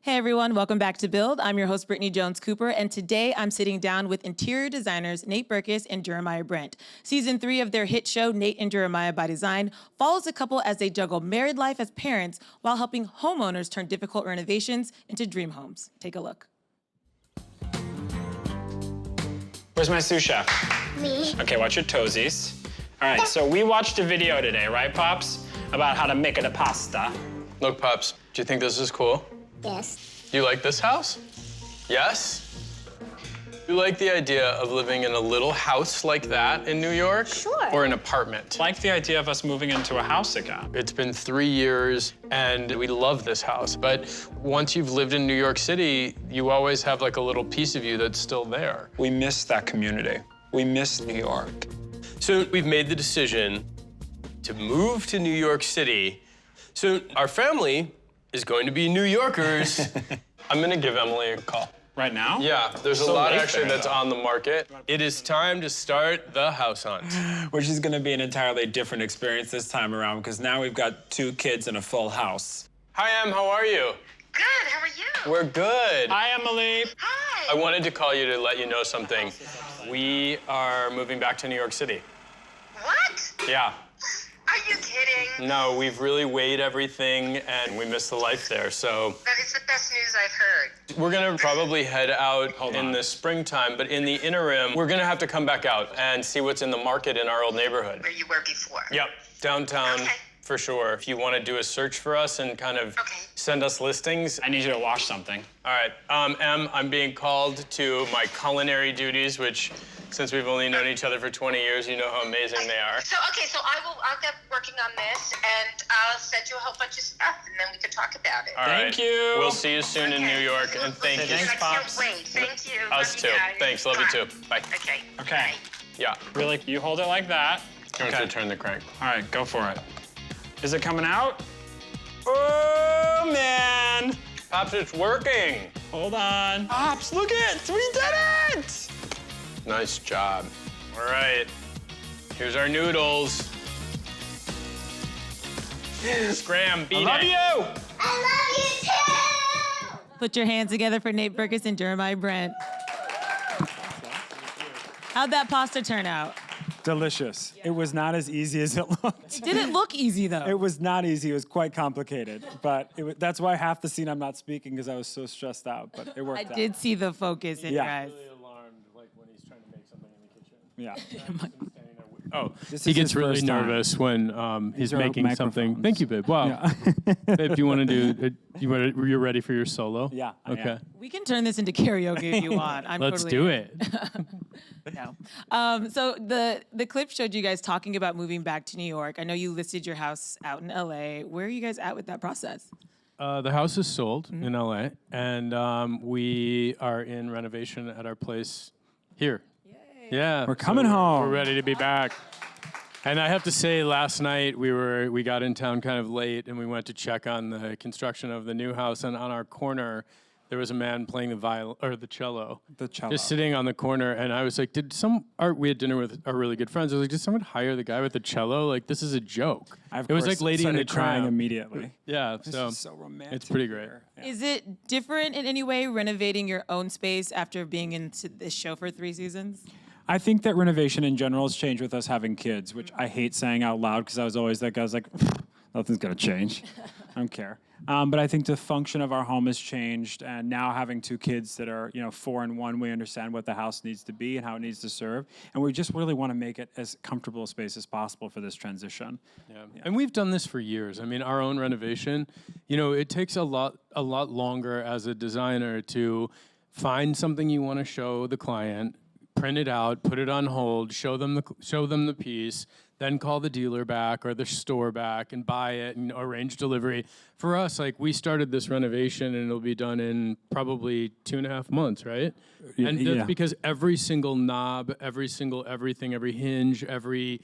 Hey everyone, welcome back to Build. I'm your host, Brittany Jones-Cooper, and today I'm sitting down with interior designers Nate Berkus and Jeremiah Brent. Season 3 of their hit show, Nate and Jeremiah by Design, follows a couple as they juggle married life as parents while helping homeowners turn difficult renovations into dream homes. Take a look. Where's my sous chef? Me. Okay, watch your toesies. All right, so we watched a video today, right, Pops? About how to make a pasta. Look, Pops, do you think this is cool? Yes. You like this house? Yes? You like the idea of living in a little house like that in New York? Sure. Or an apartment? I like the idea of us moving into a house again. It's been 3 years, and we love this house. But once you've lived in New York City, you always have like a little piece of you that's still there. We miss that community. We miss New York. So we've made the decision to move to New York City. So our family is going to be New Yorkers. I'm gonna give Emily a call. Right now? Yeah, there's a So lot late actually there, that's though. on the market. It is time to start the house hunt. Which is going to be an entirely different experience this time around because now we've got 2 kids and a full house. Hi, Em, how are you? Good, how are you? We're good. Hi, Emily. Hi. I wanted to call you to let you know something. We are moving back to New York City. What? Yeah. Are you kidding? No, we've really weighed everything and we miss the life there, so That is the best news I've heard. we're gonna probably head out Hold in on. the springtime, but in the interim, we're gonna have to come back out and see what's in the market in our old neighborhood. Where you were before. Yep, downtown, Okay. for sure. If you want to do a search for us and kind of Okay. send us listings. I need you to wash something. All right, Em, I'm being called to my culinary duties, which, since we've only known each other for 20 years, you know how amazing they are. So, I'll get working on this and I'll send you a whole bunch of stuff and then we can talk about it. All Thank right. you. We'll see you soon in New York, and thank you. Thanks, I Pops. can't wait. Thank you. Us Love too. you guys. Thanks, love you too. Bye. Okay. Okay. Bye. Yeah. Really, you hold it like that. I'm Okay. gonna turn the crank. All right, go for it. Is it coming out? Oh, man. Pops, it's working. Hold on. Pops, look it. We did it. Nice job. All right. Here's our noodles. Scram, beat Love it. you. I love you too! Put your hands together for Nate Berkus and Jeremiah Brent. How'd that pasta turn out? Delicious. It was not as easy as it looked. Didn't look easy though. It was not easy. It was quite complicated. But that's why half the scene I'm not speaking because I was so stressed out. But it worked I out. did see the focus in your Yeah. eyes. Alarmed, like when he's trying to make something in the kitchen. Yeah. Oh, This he is gets his really first time. nervous when he's These are making something. microphones. Thank you, babe. Wow. Yeah. Babe, do you want to do? You're ready for your solo? Yeah, I Okay. am. We can turn this into karaoke if you want. I'm Let's totally do in. it. No. So the clip showed you guys talking about moving back to New York. I know you listed your house out in LA. Where are you guys at with that process? The house is sold in LA, and we are in renovation at our place here. Yeah, We're coming home. We're ready to be back. And I have to say, last night we got in town kind of late, and we went to check on the construction of the new house. And on our corner, there was a man playing the cello. The cello. Just sitting on the corner, and I was like, we had dinner with our really good friends. I was like, did someone hire the guy with the cello? Like, this is a joke. I, of It was course, like Lady in the started crying Tramp. immediately. Yeah, This so is so romantic. it's pretty great. here. Yeah. Is it different in any way renovating your own space after being into this show for 3 seasons? I think that renovation in general has changed with us having kids, which I hate saying out loud because I was always that guy who's like, nothing's gonna change. I don't care. But I think the function of our home has changed, and now having 2 kids that are 4 and 1, we understand what the house needs to be and how it needs to serve, and we just really want to make it as comfortable a space as possible for this transition. Yeah. And we've done this for years. I mean, our own renovation, it takes a lot longer as a designer to find something you want to show the client, print it out, put it on hold, show them the piece, then call the dealer back or the store back and buy it and arrange delivery. For us, like, we started this renovation and it'll be done in probably 2.5 months, right? And that's Yeah. because every single knob, everything, every hinge, every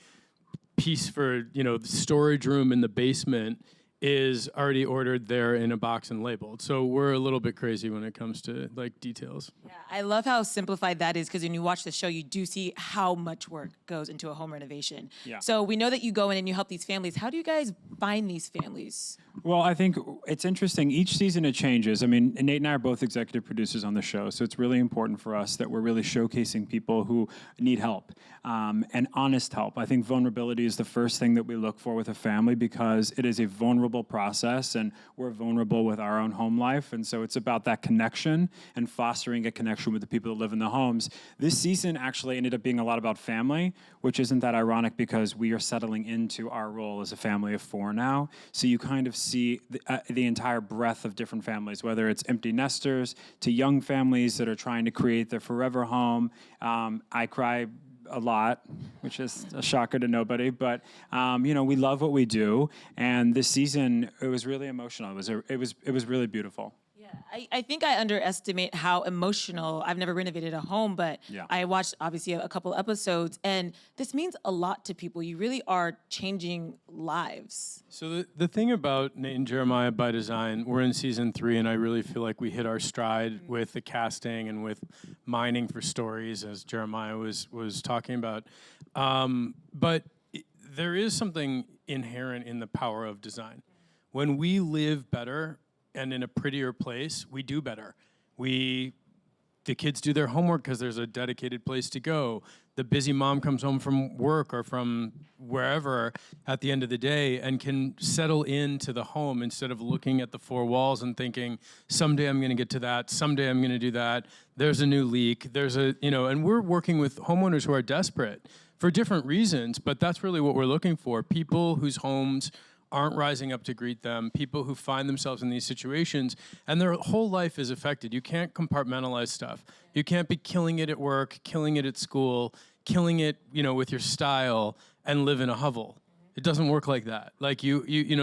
piece for, the storage room in the basement is already ordered there in a box and labeled. So we're a little bit crazy when it comes to like details. Yeah, I love how simplified that is because when you watch the show, you do see how much work goes into a home renovation. Yeah. So we know that you go in and you help these families. How do you guys find these families? Well, I think it's interesting. Each season it changes. I mean, Nate and I are both executive producers on the show, so it's really important for us that we're really showcasing people who need help and honest help. I think vulnerability is the first thing that we look for with a family because it is a vulnerable process, and we're vulnerable with our own home life, and so it's about that connection and fostering a connection with the people that live in the homes. This season actually ended up being a lot about family, which isn't that ironic because we are settling into our role as a family of 4 now. So you kind of see the entire breadth of different families, whether it's empty nesters to young families that are trying to create their forever home. I cry a lot, which is a shocker to nobody, but we love what we do. And this season, it was really emotional. It was really beautiful. I think I underestimate how emotional. I've never renovated a home, but Yeah. I watched obviously a couple episodes, and this means a lot to people. You really are changing lives. So the thing about Nate and Jeremiah by Design, we're in season 3, and I really feel like we hit our stride with the casting and with mining for stories, as Jeremiah was talking about. But there is something inherent in the power of design. When we live better and in a prettier place, we do better. The kids do their homework because there's a dedicated place to go. The busy mom comes home from work or from wherever at the end of the day and can settle into the home instead of looking at the 4 walls and thinking, someday I'm gonna get to that, someday I'm gonna do that, there's a new leak, and we're working with homeowners who are desperate for different reasons, but that's really what we're looking for. People whose homes aren't rising up to greet them, people who find themselves in these situations, and their whole life is affected. You can't compartmentalize stuff. You can't be killing it at work, killing it at school, killing it, with your style, and live in a hovel. It doesn't work like that. Like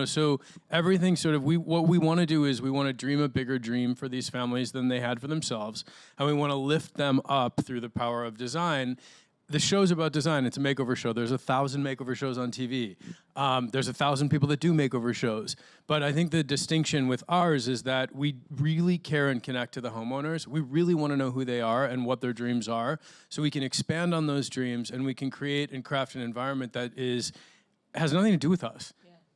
so everything sort of, what we want to do is we want to dream a bigger dream for these families than they had for themselves, and we want to lift them up through the power of design. The show's about design. It's a makeover show. There's 1,000 makeover shows on TV. There's 1,000 people that do makeover shows. But I think the distinction with ours is that we really care and connect to the homeowners. We really want to know who they are and what their dreams are, so we can expand on those dreams and we can create and craft an environment that has nothing to do with us.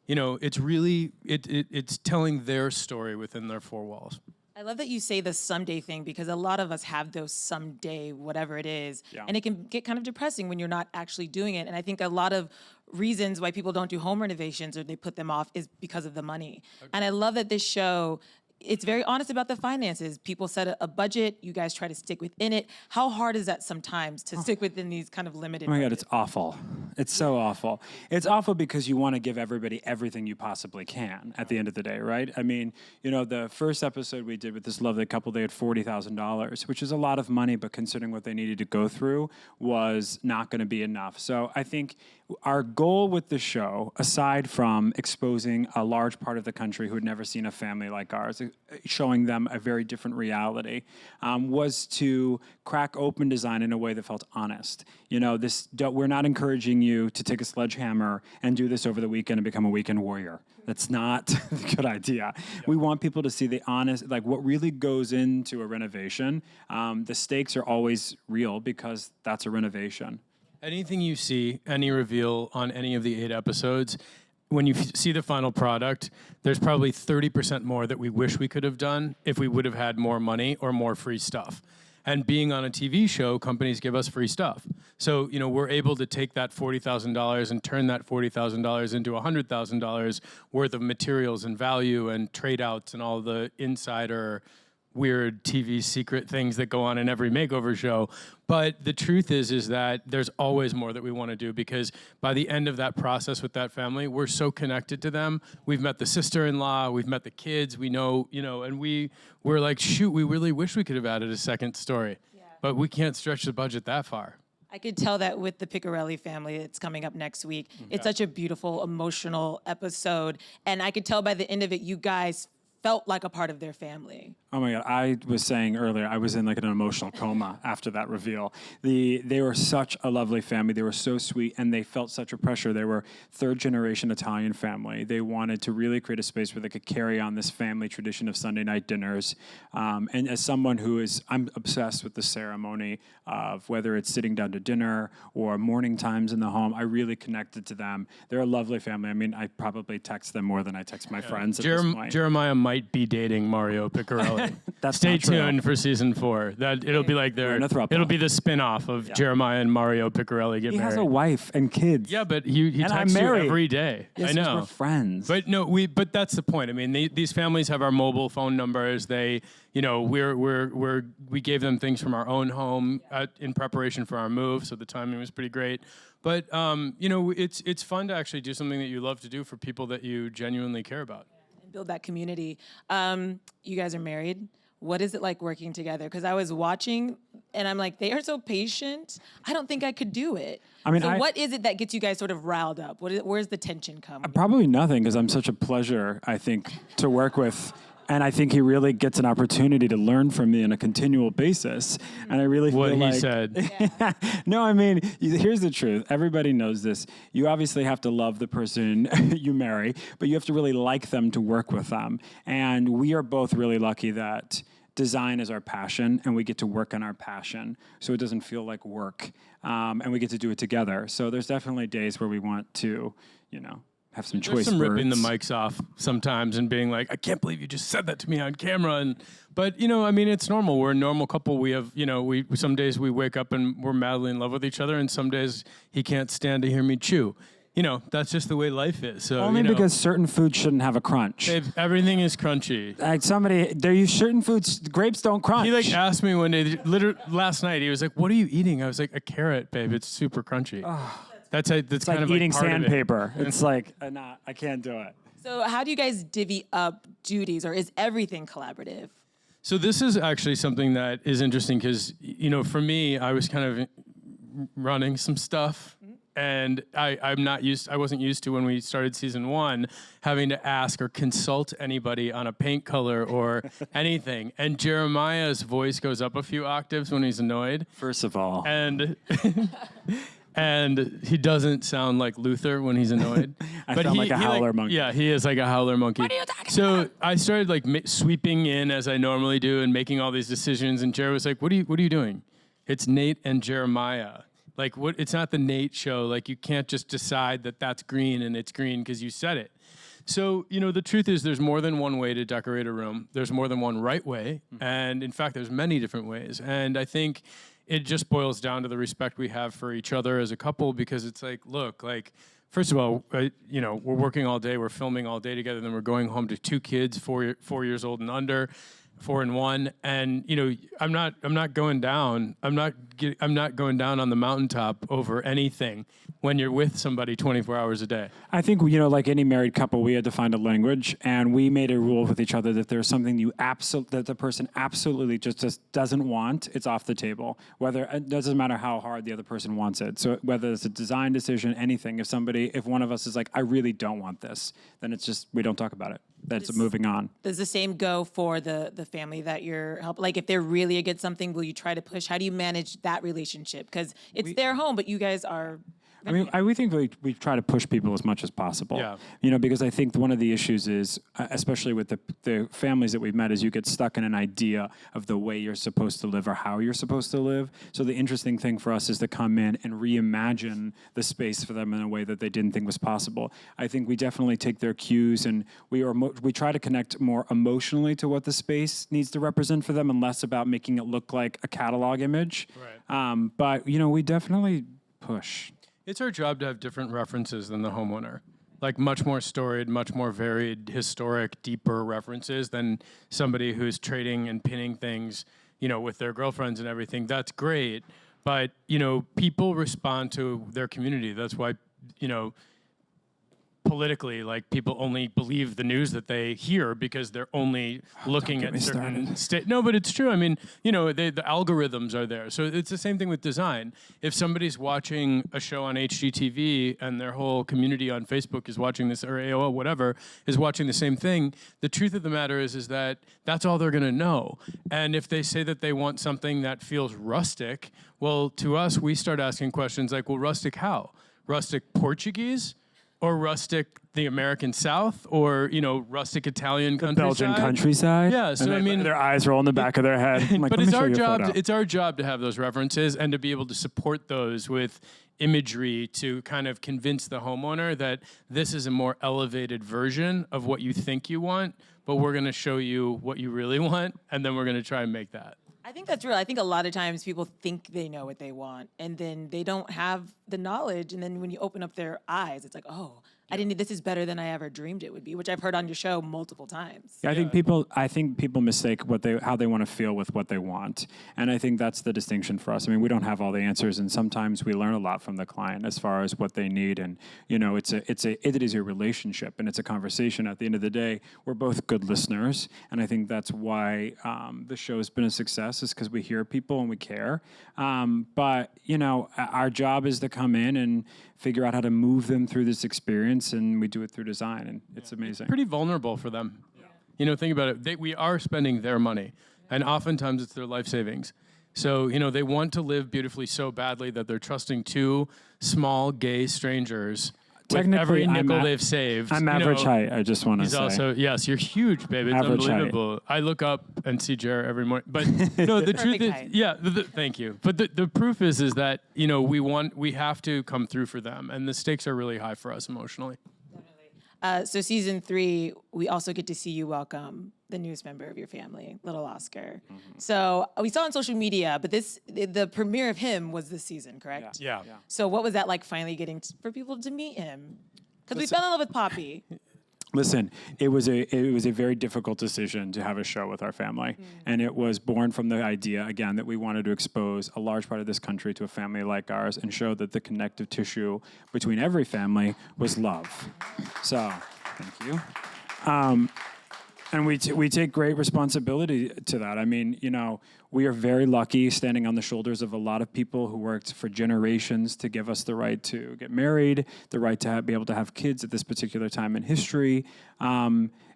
Yeah. It's really it's telling their story within their 4 walls. I love that you say the someday thing because a lot of us have those someday, whatever it is, and it can get kind of depressing when you're not actually doing it. And I think a lot of reasons why people don't do home renovations or they put them off is because of the money. Okay. And I love that this show, it's very honest about the finances. People set a budget. You guys try to stick within it. How hard is that sometimes to stick within these kind of limited Oh my God, budgets? it's awful. It's so awful. It's awful because you want to give everybody everything you possibly can at the end of the day, right? I mean, the first episode we did with this lovely couple, they had $40,000, which is a lot of money, but considering what they needed to go through was not going to be enough. So I think our goal with the show, aside from exposing a large part of the country who had never seen a family like ours, showing them a very different reality, was to crack open design in a way that felt honest. We're not encouraging you to take a sledgehammer and do this over the weekend and become a weekend warrior. That's not a good idea. We want people to see the honest, like what really goes into a renovation. The stakes are always real because that's a renovation. Anything you see, any reveal on any of the 8 episodes, when you see the final product, there's probably 30% more that we wish we could have done if we would have had more money or more free stuff. And being on a TV show, companies give us free stuff. So, we're able to take that $40,000 and turn that $40,000 into $100,000 worth of materials and value and trade outs and all the insider weird TV secret things that go on in every makeover show. But the truth is that there's always more that we want to do because by the end of that process with that family, we're so connected to them. We've met the sister-in-law, we've met the kids, we know, and we're like, shoot, we really wish we could have added a second story. Yeah. But we can't stretch the budget that far. I could tell that with the Piccarelli family, it's coming up next week. It's such a beautiful, emotional episode. And I could tell by the end of it, you guys felt like a part of their family. Oh my God, I was saying earlier, I was in like an emotional coma after that reveal. They were such a lovely family. They were so sweet, and they felt such a pressure. They were third-generation Italian family. They wanted to really create a space where they could carry on this family tradition of Sunday night dinners. And as someone I'm obsessed with the ceremony of whether it's sitting down to dinner or morning times in the home. I really connected to them. They're a lovely family. I mean, I probably text them more than I text my friends at this point. Jeremiah might be dating Mario Picarelli. That's Stay not true. tuned for season 4. That it'll be like it'll be the spin-off of Jeremiah and Mario Picarelli get He married. has a wife and kids. Yeah, but he And I'm texts you married. every day. Yes, I 'cause know. we're friends. But no, but that's the point. I mean, these families have our mobile phone numbers. They, we gave them things from our own home in preparation for our move, so the timing was pretty great. But it's fun to actually do something that you love to do for people that you genuinely care about. And build that community. You guys are married. What is it like working together? Because I was watching, and I'm like, they are so patient. I don't think I could do it. I mean, so what is it that gets you guys sort of riled up? Where's the tension come? Probably nothing, because I'm such a pleasure, I think, to work with. And I think he really gets an opportunity to learn from me on a continual basis. And I really feel What like... he said. No, I mean, here's the truth. Everybody knows this. You obviously have to love the person you marry, but you have to really like them to work with them. And we are both really lucky that design is our passion, and we get to work on our passion, so it doesn't feel like work. And we get to do it together. So there's definitely days where we want to, have some choice There's some words. ripping the mics off sometimes and being like, I can't believe you just said that to me on camera. But I mean, it's normal. We're a normal couple. We have, some days we wake up and we're madly in love with each other, and some days he can't stand to hear me chew. That's just the way life is. So Only because certain foods shouldn't have a crunch. Babe, everything is crunchy. Like there use certain foods, grapes don't crunch. He asked me one day, literally last night, he was like, what are you eating? I was like, a carrot, babe. It's super crunchy. That's it's kind like of eating like part of it. sandpaper. It's like, I can't do it. So how do you guys divvy up duties, or is everything collaborative? So this is actually something that is interesting because, for me, I was kind of running some stuff. And I wasn't used to, when we started season 1, having to ask or consult anybody on a paint color or anything. And Jeremiah's voice goes up a few octaves when he's annoyed. First of all. And and he doesn't sound like Luther when he's annoyed. I sound like a howler monkey. Yeah, he is like a howler monkey. What are you talking about? I started sweeping in as I normally do and making all these decisions. And Jerry was like, "What are you doing? It's Nate and Jeremiah. It's not the Nate show. You can't just decide that that's green and it's green because you said it." So, the truth is there's more than one way to decorate a room. There's more than one right way. And in fact, there's many different ways. And I think it just boils down to the respect we have for each other as a couple, because it's first of all, we're working all day, we're filming all day together, then we're going home to 2 kids, 4 years old and under, 4 and 1, and I'm not going down. I'm not going down on the mountaintop over anything when you're with somebody 24 hours a day. I think like any married couple, we had to find a language, and we made a rule with each other that there's something that the person absolutely just doesn't want, it's off the table. It doesn't matter how hard the other person wants it. So whether it's a design decision, anything, if one of us is like, I really don't want this, then it's just we don't talk about it. That's moving on. Does the same go for the family that you're helping? If they're really against something, will you try to push? How do you manage that relationship? Because it's their home, but you guys are... we think we try to push people as much as possible. Yeah. Because I think one of the issues is, especially with the families that we've met, is you get stuck in an idea of the way you're supposed to live or how you're supposed to live. So the interesting thing for us is to come in and reimagine the space for them in a way that they didn't think was possible. I think we definitely take their cues, and we try to connect more emotionally to what the space needs to represent for them, and less about making it look like a catalog image. Right. But we definitely push. It's our job to have different references than the homeowner. Much more storied, much more varied, historic, deeper references than somebody who's trading and pinning things, with their girlfriends and everything. That's great. But, people respond to their community. That's why, politically, like people only believe the news that they hear because they're only looking get at me certain No, but it's true. I mean, you know, the algorithms are there. So it's the same thing with design. If somebody's watching a show on HGTV and their whole community on Facebook is watching this, or AOL, whatever, is watching the same thing, the truth of the matter is that that's all they're going to know. And if they say that they want something that feels rustic, well, to us, we start asking questions like, well, rustic how? Rustic Portuguese? Or rustic the American South, or rustic Italian countryside, Belgian countryside. Yeah, so I mean, their eyes roll in the back of their head. I'm like, but let me it's show our you a job. photo. It's our job to have those references and to be able to support those with imagery to kind of convince the homeowner that this is a more elevated version of what you think you want, but we're going to show you what you really want, and then we're going to try and make that. I think that's real. I think a lot of times people think they know what they want, and then they don't have the knowledge. And then when you open up their eyes, it's like, oh, this is better than I ever dreamed it would be, which I've heard on your show multiple times. I think people mistake how they want to feel with what they want, and I think that's the distinction for us. I mean, we don't have all the answers, and sometimes we learn a lot from the client as far as what they need. And it is a relationship, and it's a conversation. At the end of the day, we're both good listeners, and I think that's why the show has been a success, is because we hear people and we care. But our job is to come in and figure out how to move them through this experience, and we do it through design, and it's amazing. Pretty vulnerable for them. Yeah. Think about it. We are spending their money, and oftentimes it's their life savings. So, they want to live beautifully so badly that they're trusting two small gay strangers with every nickel they've saved. I'm average height, I just want to He's say. also, yes, you're huge, baby. It's Average unbelievable. height. I look up and see Jer every morning. But no, the truth is, height. yeah, thank you. But the proof is that, we have to come through for them. And the stakes are really high for us emotionally. So season 3, we also get to see you welcome the newest member of your family, little Oscar. Mm-hmm. So we saw on social media, but the premiere of him was this season, correct? Yeah. So what was that like finally getting for people to meet him? Because we fell in love with Poppy. Listen, it was a very difficult decision to have a show with our family, and it was born from the idea, again, that we wanted to expose a large part of this country to a family like ours and show that the connective tissue between every family was love. So, thank you. And we take great responsibility to that. I mean, we are very lucky standing on the shoulders of a lot of people who worked for generations to give us the right to get married, the right to be able to have kids at this particular time in history.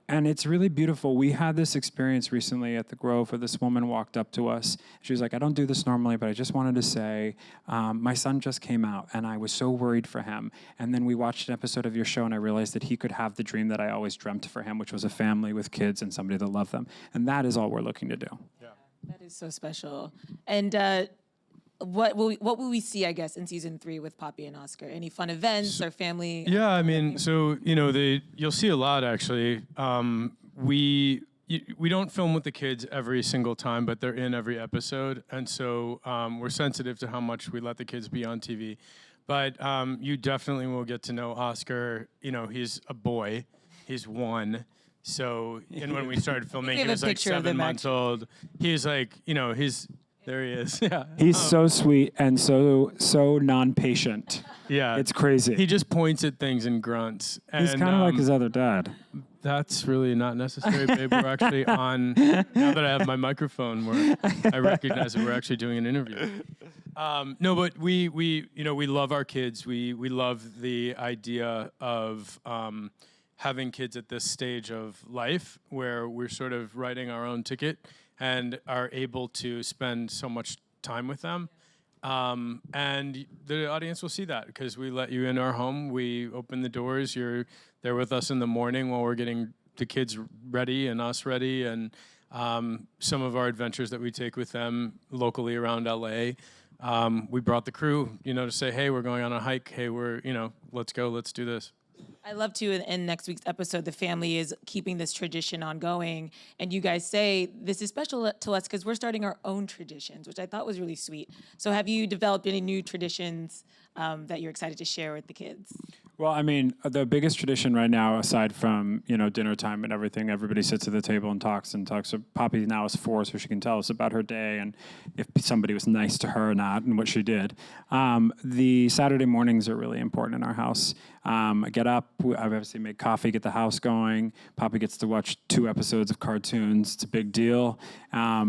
And it's really beautiful. We had this experience recently at the Grove where this woman walked up to us. She was like, I don't do this normally, but I just wanted to say, my son just came out, and I was so worried for him. And then we watched an episode of your show, and I realized that he could have the dream that I always dreamt for him, which was a family with kids and somebody that loved them. And that is all we're looking to do. Yeah. That is so special. And what will we see, I guess, in season 3 with Poppy and Oscar? Any fun events or family? Yeah, I mean, so you'll see a lot actually. We don't film with the kids every single time, but they're in every episode, and so we're sensitive to how much we let the kids be on TV. But you definitely will get to know Oscar. He's a boy. He's 1. So, and when we started filming, he was like 7 months old. He's like, there he is. Yeah. He's so sweet and so non-patient. Yeah. It's crazy. He just points at things and grunts. He's kind of like his other dad. That's really not necessary, babe. We're actually on, now that I have my microphone, I recognize that we're actually doing an interview. No, but we love our kids. We love the idea of having kids at this stage of life where we're sort of writing our own ticket and are able to spend so much time with them. And the audience will see that because we let you in our home. We open the doors. You're there with us in the morning while we're getting the kids ready and us ready. And some of our adventures that we take with them locally around LA. We brought the crew, to say, hey, we're going on a hike. Hey, let's go. Let's do this. I love to, in next week's episode, the family is keeping this tradition ongoing. And you guys say, this is special to us because we're starting our own traditions, which I thought was really sweet. So have you developed any new traditions that you're excited to share with the kids? Well, I mean, the biggest tradition right now, aside from, dinner time and everything, everybody sits at the table and talks. Poppy now is 4, so she can tell us about her day and if somebody was nice to her or not and what she did. The Saturday mornings are really important in our house. I get up, I obviously make coffee, get the house going. Poppy gets to watch 2 episodes of cartoons. It's a big deal.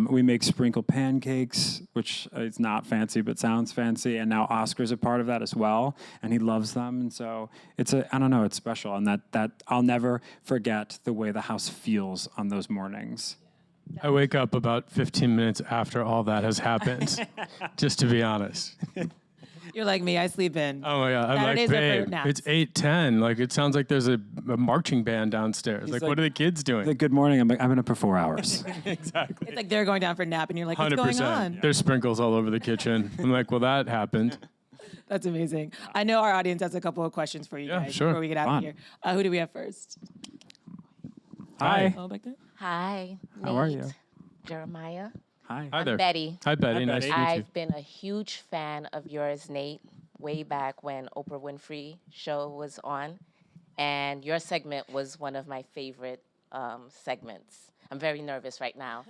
We make sprinkle pancakes, which is not fancy, but sounds fancy. And now Oscar's a part of that as well, and he loves them. And so I don't know, it's special. And that I'll never forget the way the house feels on those mornings. I wake up about 15 minutes after all that has happened, just to be honest. You're like me. I sleep in. Oh my God. I'm Saturdays like, are for babe, naps. it's 8:10. Like, it sounds like there's a marching band downstairs. Like, what are the kids doing? Like, good morning. I'm like, I'm in up for 4 hours. Exactly. It's like they're going down for a nap, and you're like, what's going on? There's sprinkles all over the kitchen. I'm like, well, that happened. That's amazing. I know our audience has a couple of questions for you Yeah, guys sure. before we get out Fun. of here. Who do we have first? Hi. Oh, back there. Hi. How are Nate, you? Jeremiah. Hi. Hi there. Betty. Hi, Betty. Hi, Nice Betty. to meet you. I've been a huge fan of yours, Nate, way back when Oprah Winfrey show was on. And your segment was one of my favorite segments. I'm very nervous right now.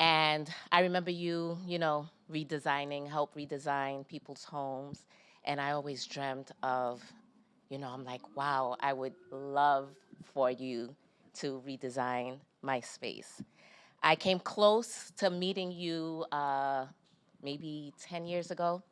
And I remember you, help redesign people's homes. And I always dreamt of, I'm like, wow, I would love for you to redesign my space. I came close to meeting you maybe 10 years ago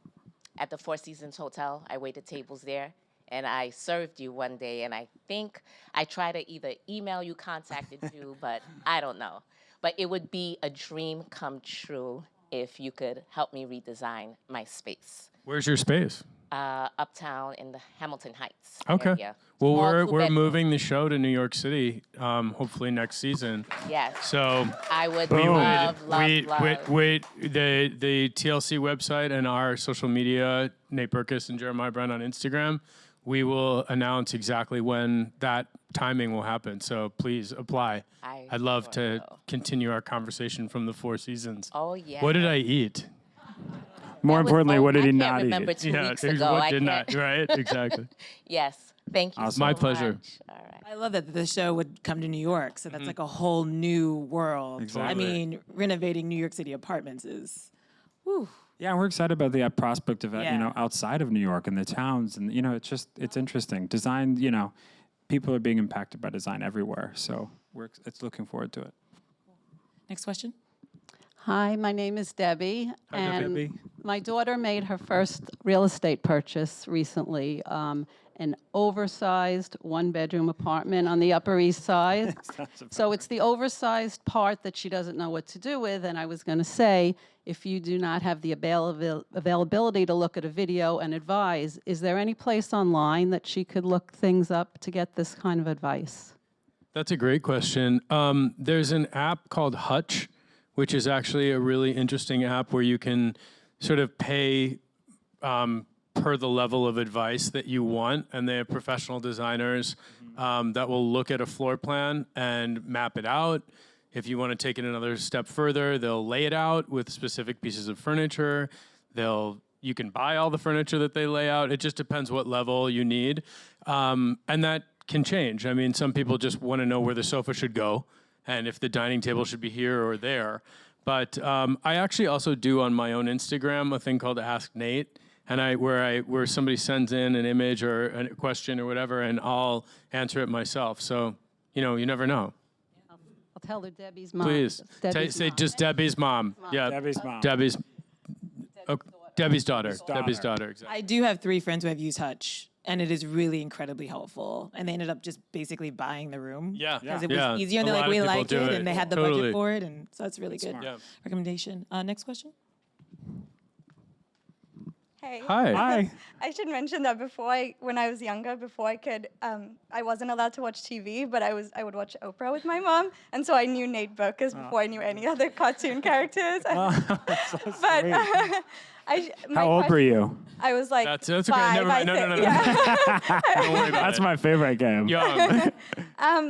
at the Four Seasons Hotel. I waited tables there, and I served you one day, and I think I tried to either email you, contacted you, but I don't know. But it would be a dream come true if you could help me redesign my space. Where's your space? Uptown in the Hamilton Heights Okay. area. Well, Small we're two-bedroom. moving the show to New York City, hopefully next season. Yes. So I would we love. wait. The TLC website and our social media, Nate Berkus and Jeremiah Brent on Instagram, we will announce exactly when that timing will happen. So please apply. I'd love sure to will. continue our conversation from the Four Seasons. Oh, yeah. What did I eat? More That was- importantly, what did he I not can't remember eat? 2 weeks ago. what I didn't can't. right? Exactly. Yes. Thank you Awesome. so My much. pleasure. All right. I love that the show would come to New York, so that's like a whole new world. Exactly. I mean, renovating New York City apartments is, whew. Yeah, and we're excited about the prospect of it, Yeah. outside of New York and the towns. And, it's interesting. Design, people are being impacted by design everywhere. So it's looking forward to it. Next question. Hi, my name is Debbie, Hi, and Debbie. my daughter made her first real estate purchase recently, an oversized one-bedroom apartment on the Upper East Side. So it's the oversized part that she doesn't know what to do with, and I was going to say, if you do not have the availability to look at a video and advise, is there any place online that she could look things up to get this kind of advice? That's a great question. There's an app called Hutch, which is actually a really interesting app where you can sort of pay per the level of advice that you want. And they have professional designers that will look at a floor plan and map it out. If you want to take it another step further, they'll lay it out with specific pieces of furniture. You can buy all the furniture that they lay out. It just depends what level you need. And that can change. I mean, some people just want to know where the sofa should go and if the dining table should be here or there. But I actually also do on my own Instagram a thing called Ask Nate, and where somebody sends in an image or a question or whatever, and I'll answer it myself. So, you never know. I'll tell her Debbie's mom. Please say mom. just Debbie's mom. Yeah, Debbie's mom. Debbie's daughter. Debbie's daughter. daughter. Exactly. I do have 3 friends who have used Hutch, and it is really incredibly helpful. And they ended up just basically buying the room. Yeah. Because it Yeah. was easier, and A they're lot like, of we people like do it, it. and they had the Totally. budget for it, and so that's really good Smart. Yeah. recommendation. Next question. Hey. Hi. Hi. I should mention that when I was younger, I wasn't allowed to watch TV, but I would watch Oprah with my mom, and so I knew Nate Berkus before I knew any other cartoon characters. How old were you? I was like That's okay. 5, Never mind. I No. think. Yeah. Don't worry about That's it. my favorite game. Young.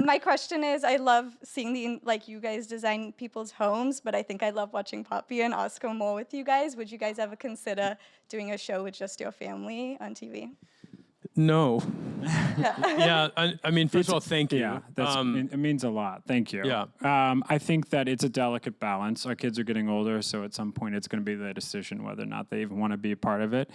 My question is, I love seeing you guys design people's homes, but I think I love watching Poppy and Oscar more with you guys. Would you guys ever consider doing a show with just your family on TV? No. Yeah, I mean, first of all, thank you. Yeah, it means a lot. Thank you. Yeah. I think that it's a delicate balance. Our kids are getting older, so at some point it's going to be their decision whether or not they even want to be a part of it.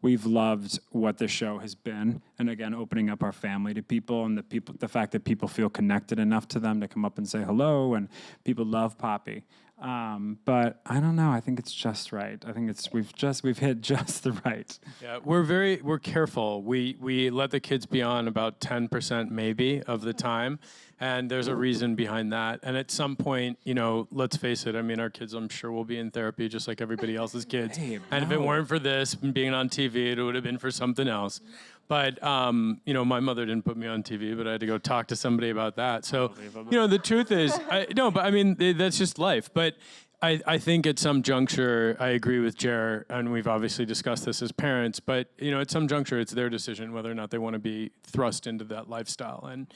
We've loved what the show has been, and again, opening up our family to people, and the fact that people feel connected enough to them to come up and say hello, and people love Poppy. But I don't know. I think it's just right. I think we've hit just the right. Yeah, we're careful. We let the kids be on about 10% maybe of the time, and there's a reason behind that. And at some point, let's face it. I mean, our kids, I'm sure, will be in therapy just like everybody else's kids. Hey, and if it weren't for this and being on TV, it would have been for something else. But my mother didn't put me on TV, but I had to go talk to somebody about that. So, the truth is, that's just life. But I think at some juncture, I agree with Jer, and we've obviously discussed this as parents, but, at some juncture, it's their decision whether or not they want to be thrust into that lifestyle. And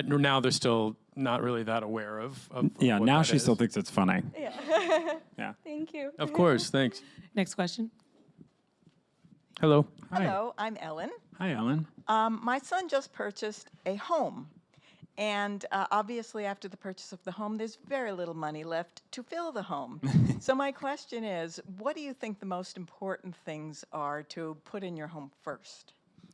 now they're still not really that aware of Yeah, what now that she is. still thinks it's funny. Yeah. Thank you. Of course, thanks. Next question. Hello. Hello, I'm Ellen. Hi, Ellen. My son just purchased a home. And obviously, after the purchase of the home, there's very little money left to fill the home. So my question is, what do you think the most important things are to put in your home first?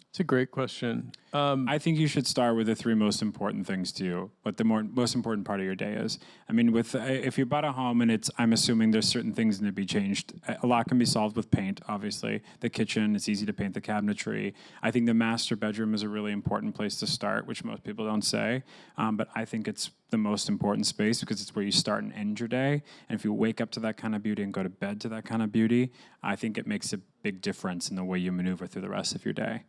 It's a great question. I think you should start with the three most important things to you, what the most important part of your day is. I mean, if you bought a home and I'm assuming there's certain things that need to be changed. A lot can be solved with paint, obviously. The kitchen, it's easy to paint the cabinetry. I think the master bedroom is a really important place to start, which most people don't say. But I think it's the most important space because it's where you start and end your day. And if you wake up to that kind of beauty and go to bed to that kind of beauty, I think it makes a big difference in the way you maneuver through the rest of your day.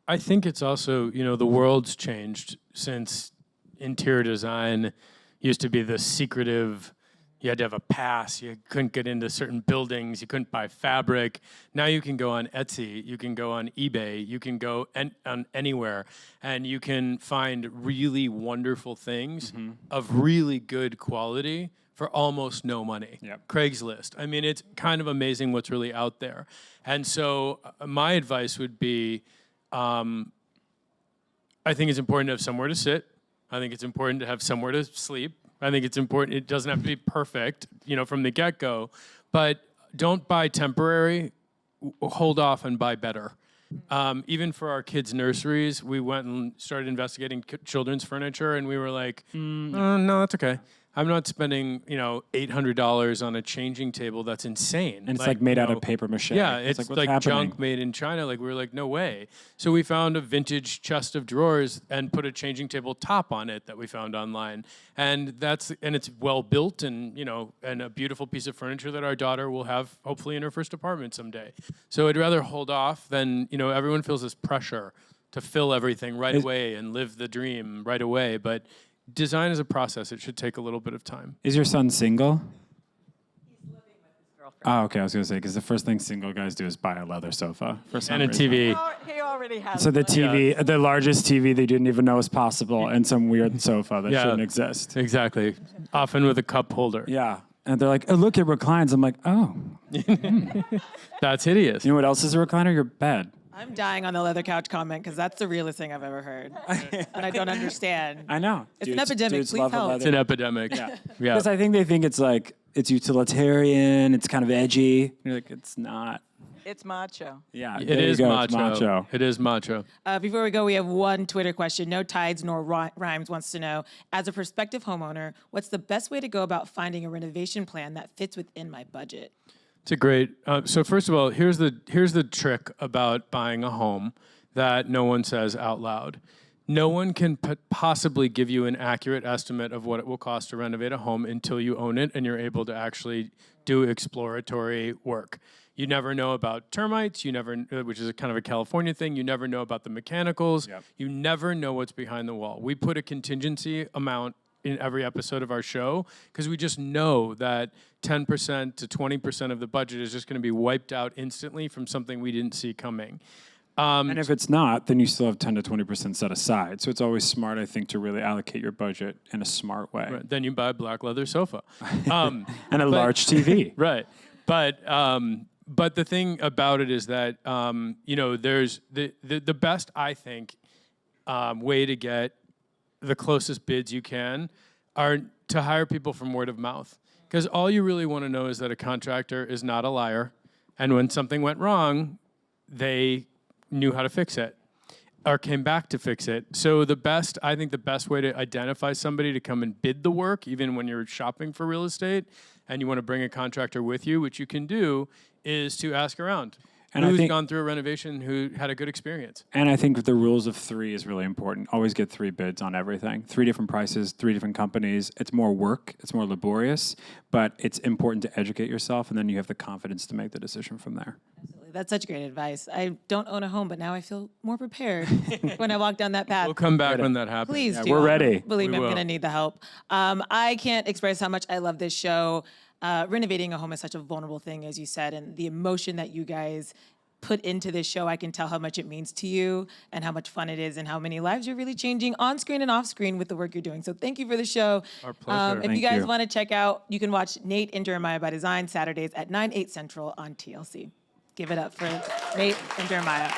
I think it's also, the world's changed since interior design used to be this secretive, you had to have a pass, you couldn't get into certain buildings, you couldn't buy fabric. Now you can go on Etsy, you can go on eBay, you can go on anywhere, and you can find really wonderful things of really good quality for almost no money. Yep. Craigslist. I mean, it's kind of amazing what's really out there. And so my advice would be, I think it's important to have somewhere to sit. I think it's important to have somewhere to sleep. I think it's important. It doesn't have to be perfect, from the get-go. But don't buy temporary. Hold off and buy better. Even for our kids' nurseries, we went and started investigating children's furniture, and we were like, no, that's okay. I'm not spending, $800 on a changing table. That's insane. And it's like made out of paper mache. Yeah, it's what's like happening? junk made in China. Like we were like, no way. So we found a vintage chest of drawers and put a changing table top on it that we found online. And it's well built and and a beautiful piece of furniture that our daughter will have hopefully in her first apartment someday. So I'd rather hold off than everyone feels this pressure to fill everything right away and live the dream right away. But design is a process. It should take a little bit of time. Is your son single? He's living with his girlfriend. Oh, okay. I was going to say, because the first thing single guys do is buy a leather sofa for some And a reason. TV. He already has So the one. TV, the largest TV they didn't even know was possible, and some weird sofa that shouldn't exist. Exactly. Often with a cup holder. Yeah. And they're like, oh, look, it reclines. I'm like, oh. That's hideous. You know what else is a recliner? Your bed. I'm dying on the leather couch comment because that's the realest thing I've ever heard. And I don't understand. I know. It's an epidemic. Dudes Please love a help. leather. It's an epidemic. Yeah. Yeah. Because I think they think it's like, it's utilitarian, it's kind of edgy. You're like, it's not. It's macho. Yeah, It there you is go, macho. it's macho. It is macho. Before we go, we have one Twitter question. No Tides nor Rhymes wants to know, as a prospective homeowner, what's the best way to go about finding a renovation plan that fits within my budget? It's a great. So first of all, here's the trick about buying a home that no one says out loud. No one can possibly give you an accurate estimate of what it will cost to renovate a home until you own it and you're able to actually do exploratory work. You never know about termites. You never, which is a kind of a California thing. You never know about the mechanicals. Yep. You never know what's behind the wall. We put a contingency amount in every episode of our show because we just know that 10% to 20% of the budget is just going to be wiped out instantly from something we didn't see coming. And if it's not, then you still have 10 to 20% set aside. So it's always smart, I think, to really allocate your budget in a smart way. Right, then you buy a black leather sofa. And a large TV. Right. But the thing about it is that, there's the best, I think, way to get the closest bids you can are to hire people from word of mouth. Because all you really want to know is that a contractor is not a liar. And when something went wrong, they knew how to fix it or came back to fix it. So I think the best way to identify somebody to come and bid the work, even when you're shopping for real estate and you want to bring a contractor with you, which you can do, is to ask around. And who's gone through a renovation who had a good experience. And I think the rules of 3 is really important. Always get 3 bids on everything. 3 different prices, 3 different companies. It's more work, it's more laborious, but it's important to educate yourself, and then you have the confidence to make the decision from there. Absolutely. That's such great advice. I don't own a home, but now I feel more prepared when I walk down that path. We'll come back when that happens. Please do. We're ready. Believe me, We I'm will. going to need the help. I can't express how much I love this show. Renovating a home is such a vulnerable thing, as you said, and the emotion that you guys put into this show, I can tell how much it means to you and how much fun it is and how many lives you're really changing on screen and off screen with the work you're doing. So thank you for the show. Our pleasure. If Thank you guys you. want to check out, you can watch Nate and Jeremiah by Design Saturdays at 9, 8 Central on TLC. Give it up for Nate and Jeremiah.